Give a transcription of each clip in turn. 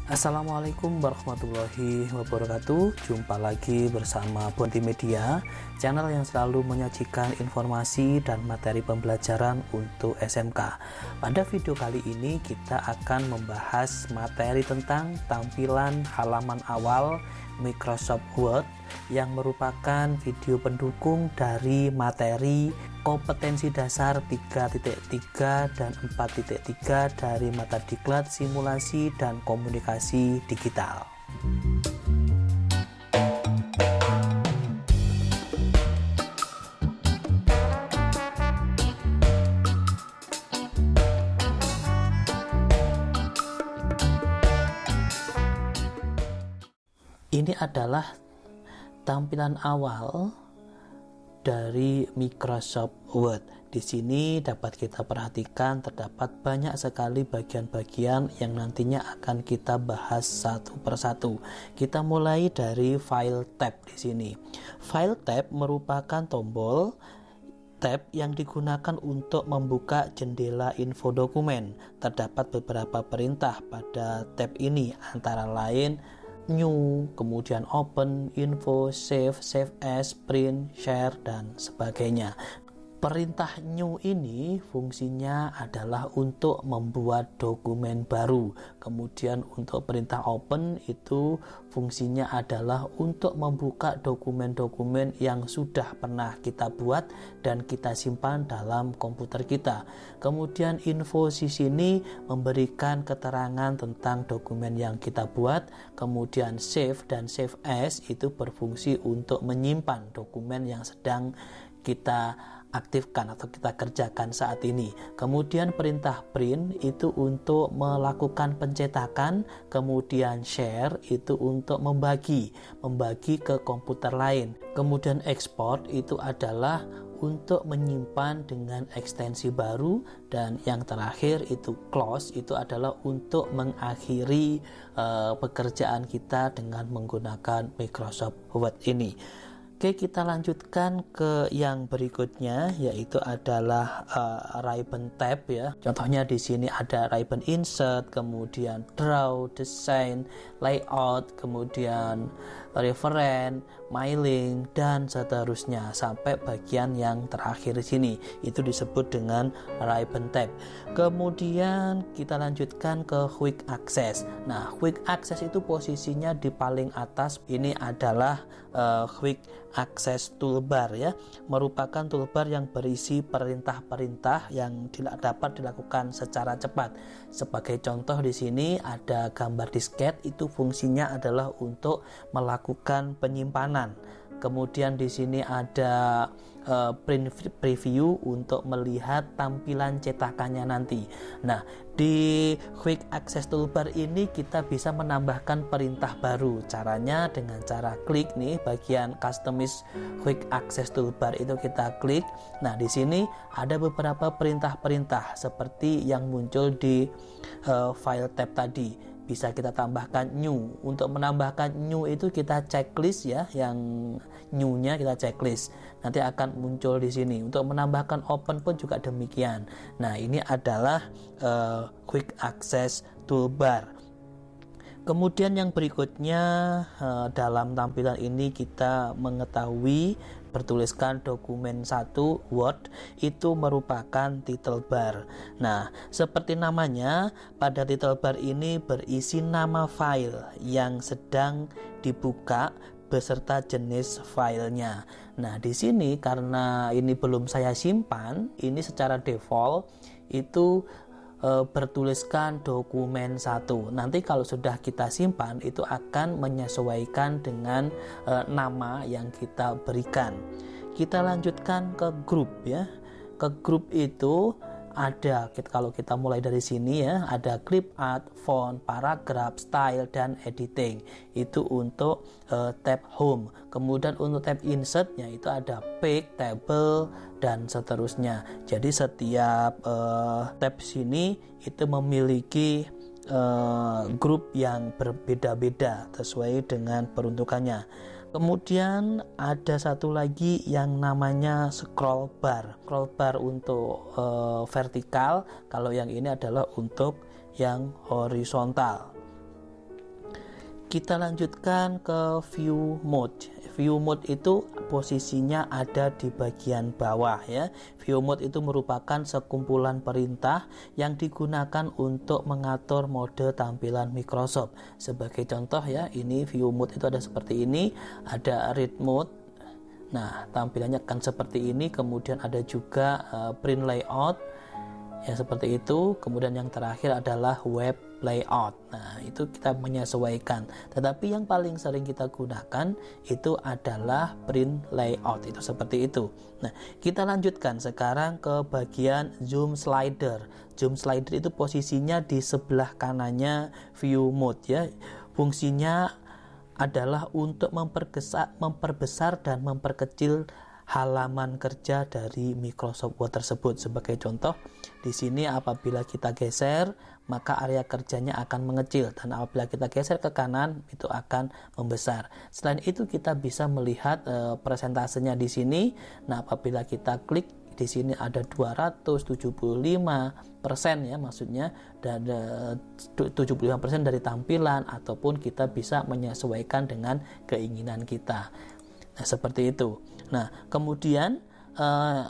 Assalamualaikum warahmatullahi wabarakatuh. Jumpa lagi bersama Bonti Media, channel yang selalu menyajikan informasi dan materi pembelajaran untuk SMK. Pada video kali ini kita akan membahas materi tentang tampilan halaman awal Microsoft Word yang merupakan video pendukung dari materi kompetensi dasar 3.3 dan 4.3 dari mata diklat simulasi dan komunikasi digital. Ini adalah tampilan awal dari Microsoft Word. Di sini dapat kita perhatikan terdapat banyak sekali bagian-bagian yang nantinya akan kita bahas satu persatu. Kita mulai dari File tab di sini. File tab merupakan tombol tab yang digunakan untuk membuka jendela info dokumen. Terdapat beberapa perintah pada tab ini, antara lain new, kemudian open, info, save, save as, print, share, dan sebagainya. Perintah new ini fungsinya adalah untuk membuat dokumen baru. Kemudian untuk perintah open itu fungsinya adalah untuk membuka dokumen-dokumen yang sudah pernah kita buat dan kita simpan dalam komputer kita. Kemudian info di sini memberikan keterangan tentang dokumen yang kita buat. Kemudian save dan save as itu berfungsi untuk menyimpan dokumen yang sedang kita aktifkan atau kita kerjakan saat ini. Kemudian perintah print itu untuk melakukan pencetakan, kemudian share itu untuk membagi ke komputer lain. Kemudian export itu adalah untuk menyimpan dengan ekstensi baru, dan yang terakhir itu close itu adalah untuk mengakhiri pekerjaan kita dengan menggunakan Microsoft Word ini. Oke, kita lanjutkan ke yang berikutnya, yaitu adalah ribbon tab ya. Contohnya di sini ada ribbon insert, kemudian draw, design, layout, kemudian reference, mailing, dan seterusnya sampai bagian yang terakhir di sini. Itu disebut dengan ribbon tab. Kemudian kita lanjutkan ke quick access. Nah, quick access itu posisinya di paling atas. Ini adalah quick access toolbar ya, merupakan toolbar yang berisi perintah-perintah yang dapat dilakukan secara cepat. Sebagai contoh di sini ada gambar disket, itu fungsinya adalah untuk melakukan penyimpanan. Kemudian di sini ada print preview untuk melihat tampilan cetakannya nanti. Nah, di quick access toolbar ini kita bisa menambahkan perintah baru. Caranya dengan cara klik nih bagian customize quick access toolbar, itu kita klik. Nah, di sini ada beberapa perintah-perintah seperti yang muncul di file tab tadi. Bisa kita tambahkan new. Untuk menambahkan new itu kita checklist ya, yang new-nya kita checklist. Nanti akan muncul di sini. Untuk menambahkan open pun juga demikian. Nah, ini adalah quick access toolbar. Kemudian yang berikutnya dalam tampilan ini kita mengetahui bertuliskan dokumen 1 Word itu merupakan title bar. Nah, seperti namanya, pada title bar ini berisi nama file yang sedang dibuka beserta jenis filenya. Nah, di sini karena ini belum saya simpan, ini secara default itu bertuliskan dokumen 1. Nanti kalau sudah kita simpan itu akan menyesuaikan dengan nama yang kita berikan. Kita lanjutkan ke grup ya. Ke grup itu ada, kalau kita mulai dari sini ya, ada clip art, font, paragraph, style, dan editing. Itu untuk tab home. Kemudian untuk tab insertnya itu ada page, table, dan seterusnya. Jadi setiap tab sini itu memiliki grup yang berbeda-beda sesuai dengan peruntukannya. Kemudian ada satu lagi yang namanya scroll bar. Scroll bar untuk vertikal, kalau yang ini adalah untuk yang horizontal. Kita lanjutkan ke view mode. View mode itu posisinya ada di bagian bawah ya. View mode itu merupakan sekumpulan perintah yang digunakan untuk mengatur mode tampilan Microsoft. Sebagai contoh ya, ini view mode itu ada seperti ini, ada read mode. Nah, tampilannya akan seperti ini. Kemudian ada juga print layout ya, seperti itu. Kemudian yang terakhir adalah web layout. Nah, itu kita menyesuaikan. Tetapi yang paling sering kita gunakan itu adalah print layout. Itu seperti itu. Nah, kita lanjutkan sekarang ke bagian zoom slider. Zoom slider itu posisinya di sebelah kanannya view mode ya. Fungsinya adalah untuk memperbesar dan memperkecil halaman kerja dari Microsoft Word tersebut. Sebagai contoh, di sini apabila kita geser, maka area kerjanya akan mengecil, dan apabila kita geser ke kanan, itu akan membesar. Selain itu, kita bisa melihat presentasenya di sini. Nah, apabila kita klik di sini ada 275% ya, maksudnya dan 75% dari tampilan, ataupun kita bisa menyesuaikan dengan keinginan kita. Nah, seperti itu. Nah, kemudian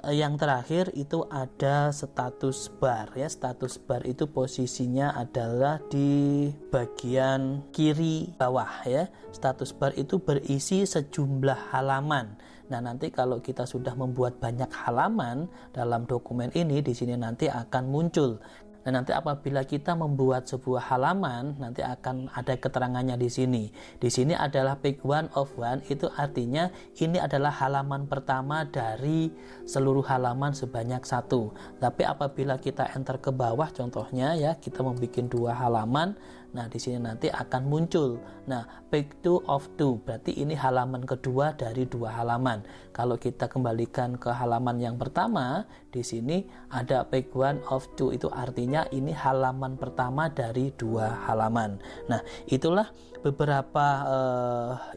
yang terakhir itu ada status bar ya. Status bar itu posisinya adalah di bagian kiri bawah ya. Status bar itu berisi sejumlah halaman. Nah, nanti kalau kita sudah membuat banyak halaman dalam dokumen ini, di sini nanti akan muncul. Nah, nanti apabila kita membuat sebuah halaman, nanti akan ada keterangannya di sini. Di sini adalah page 1 of 1, itu artinya ini adalah halaman pertama dari seluruh halaman sebanyak 1. Tapi apabila kita enter ke bawah, contohnya ya, kita membuat 2 halaman. Nah, di sini nanti akan muncul. Nah, page 2 of 2, berarti ini halaman kedua dari 2 halaman. Kalau kita kembalikan ke halaman yang pertama, di sini ada page 1 of 2, itu artinya ini halaman pertama dari 2 halaman. Nah, itulah beberapa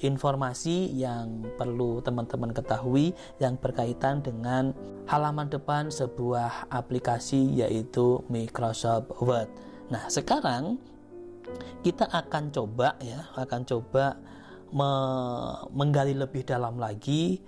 informasi yang perlu teman-teman ketahui yang berkaitan dengan halaman depan sebuah aplikasi, yaitu Microsoft Word. Nah, sekarang kita akan coba menggali lebih dalam lagi,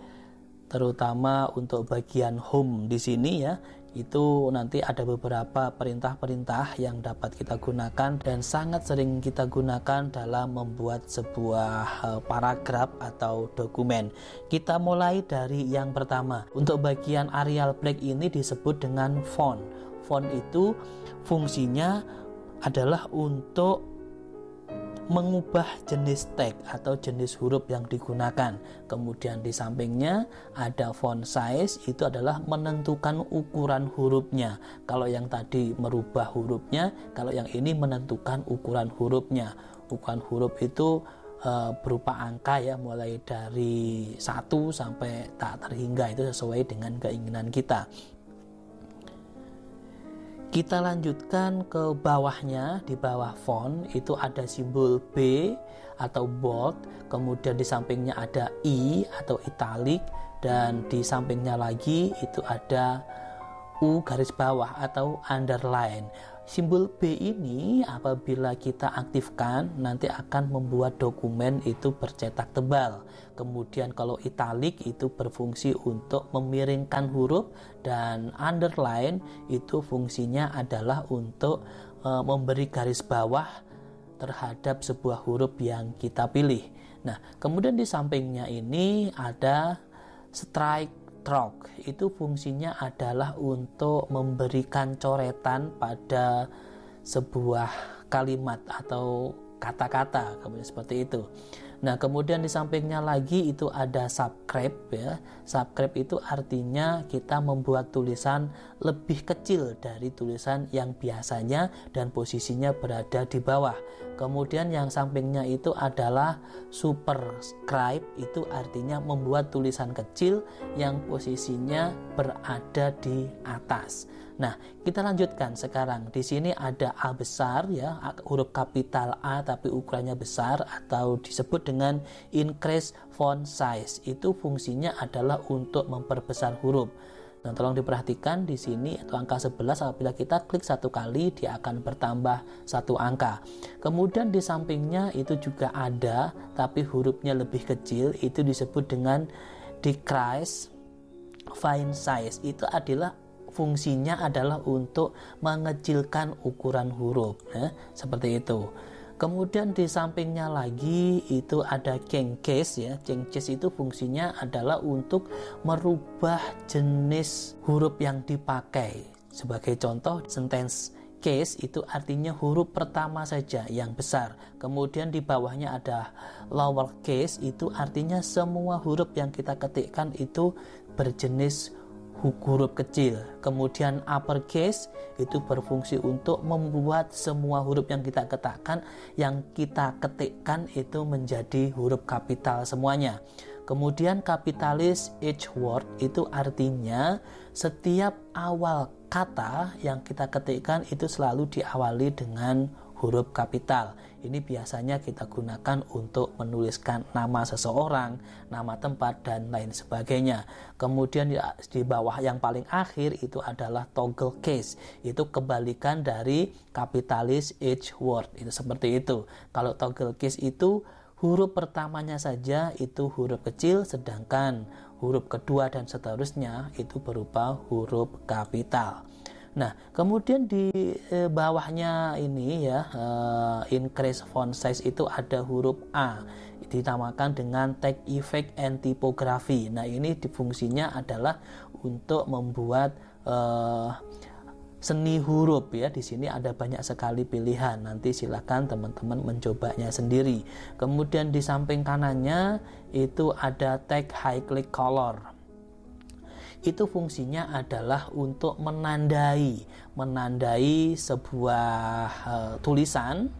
terutama untuk bagian home di sini ya. Itu nanti ada beberapa perintah-perintah yang dapat kita gunakan dan sangat sering kita gunakan dalam membuat sebuah paragraf atau dokumen. Kita mulai dari yang pertama. Untuk bagian Arial Black ini disebut dengan font. Font itu fungsinya adalah untuk mengubah jenis tag atau jenis huruf yang digunakan. Kemudian di sampingnya ada font size, itu adalah menentukan ukuran hurufnya. Kalau yang tadi merubah hurufnya, kalau yang ini menentukan ukuran hurufnya. Ukuran huruf itu berupa angka ya, mulai dari 1 sampai tak terhingga, itu sesuai dengan keinginan kita. Kita lanjutkan ke bawahnya. Di bawah font itu ada simbol B atau bold, kemudian di sampingnya ada I atau italic, dan di sampingnya lagi itu ada U garis bawah atau underline. Simbol B ini apabila kita aktifkan nanti akan membuat dokumen itu bercetak tebal. Kemudian kalau italic itu berfungsi untuk memiringkan huruf, dan underline itu fungsinya adalah untuk memberi garis bawah terhadap sebuah huruf yang kita pilih. Nah, kemudian di sampingnya ini ada strike stroke, itu fungsinya adalah untuk memberikan coretan pada sebuah kalimat atau kata-kata, kemudian seperti itu. Nah, kemudian di sampingnya lagi itu ada subscribe ya. Subscribe itu artinya kita membuat tulisan lebih kecil dari tulisan yang biasanya dan posisinya berada di bawah. Kemudian yang sampingnya itu adalah superscribe, itu artinya membuat tulisan kecil yang posisinya berada di atas. Nah, kita lanjutkan sekarang. Di sini ada A besar ya, huruf kapital A tapi ukurannya besar, atau disebut dengan increase font size. Itu fungsinya adalah untuk memperbesar huruf. Nah, tolong diperhatikan di sini itu angka 11, apabila kita klik satu kali dia akan bertambah satu angka. Kemudian di sampingnya itu juga ada tapi hurufnya lebih kecil, itu disebut dengan decrease font size. Itu adalah fungsinya adalah untuk mengecilkan ukuran huruf, seperti itu. Kemudian di sampingnya lagi itu ada change case ya. Change case itu fungsinya adalah untuk merubah jenis huruf yang dipakai. Sebagai contoh, sentence case itu artinya huruf pertama saja yang besar. Kemudian di bawahnya ada lower case, itu artinya semua huruf yang kita ketikkan itu berjenis huruf kecil. Kemudian uppercase itu berfungsi untuk membuat semua huruf yang kita ketikkan itu menjadi huruf kapital semuanya. Kemudian kapitalis each word itu artinya setiap awal kata yang kita ketikkan itu selalu diawali dengan huruf kapital. Ini biasanya kita gunakan untuk menuliskan nama seseorang, nama tempat, dan lain sebagainya. Kemudian di bawah yang paling akhir itu adalah toggle case. Itu kebalikan dari kapitalis each word. Itu seperti itu. Kalau toggle case itu huruf pertamanya saja itu huruf kecil, sedangkan huruf kedua dan seterusnya itu berupa huruf kapital. Nah, kemudian di bawahnya ini ya, increase font size itu ada huruf A, dinamakan dengan text effect and typography. Nah, ini fungsinya adalah untuk membuat seni huruf ya. Di sini ada banyak sekali pilihan. Nanti silakan teman-teman mencobanya sendiri. Kemudian di samping kanannya itu ada text highlight color. Itu fungsinya adalah untuk menandai sebuah tulisan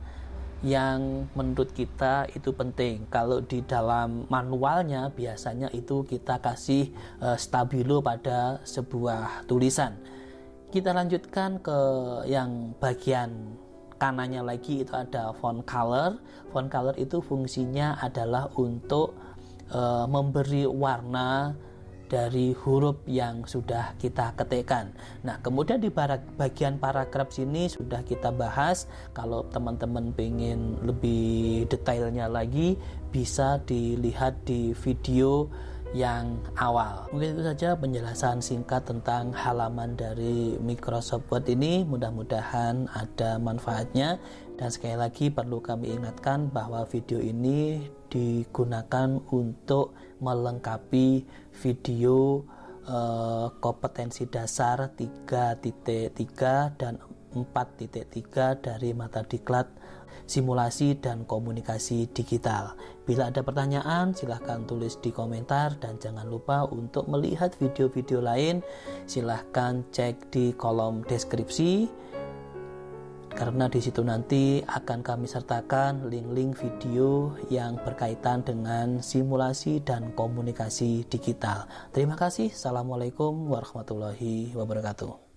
yang menurut kita itu penting. Kalau di dalam manualnya biasanya itu kita kasih stabilo pada sebuah tulisan. Kita lanjutkan ke yang bagian kanannya lagi, itu ada font color. Font color itu fungsinya adalah untuk memberi warna dari huruf yang sudah kita ketikkan. Nah, kemudian di bagian paragraf sini sudah kita bahas. Kalau teman-teman pengen lebih detailnya lagi, bisa dilihat di video yang awal. Mungkin itu saja penjelasan singkat tentang halaman dari Microsoft Word ini. Mudah-mudahan ada manfaatnya. Dan sekali lagi perlu kami ingatkan bahwa video ini digunakan untuk melengkapi video kompetensi dasar 3.3 dan 4.3 dari mata diklat simulasi dan komunikasi digital. Bila ada pertanyaan, silahkan tulis di komentar, dan jangan lupa untuk melihat video-video lain, silahkan cek di kolom deskripsi, karena di situ nanti akan kami sertakan link-link video yang berkaitan dengan simulasi dan komunikasi digital. Terima kasih. Assalamualaikum warahmatullahi wabarakatuh.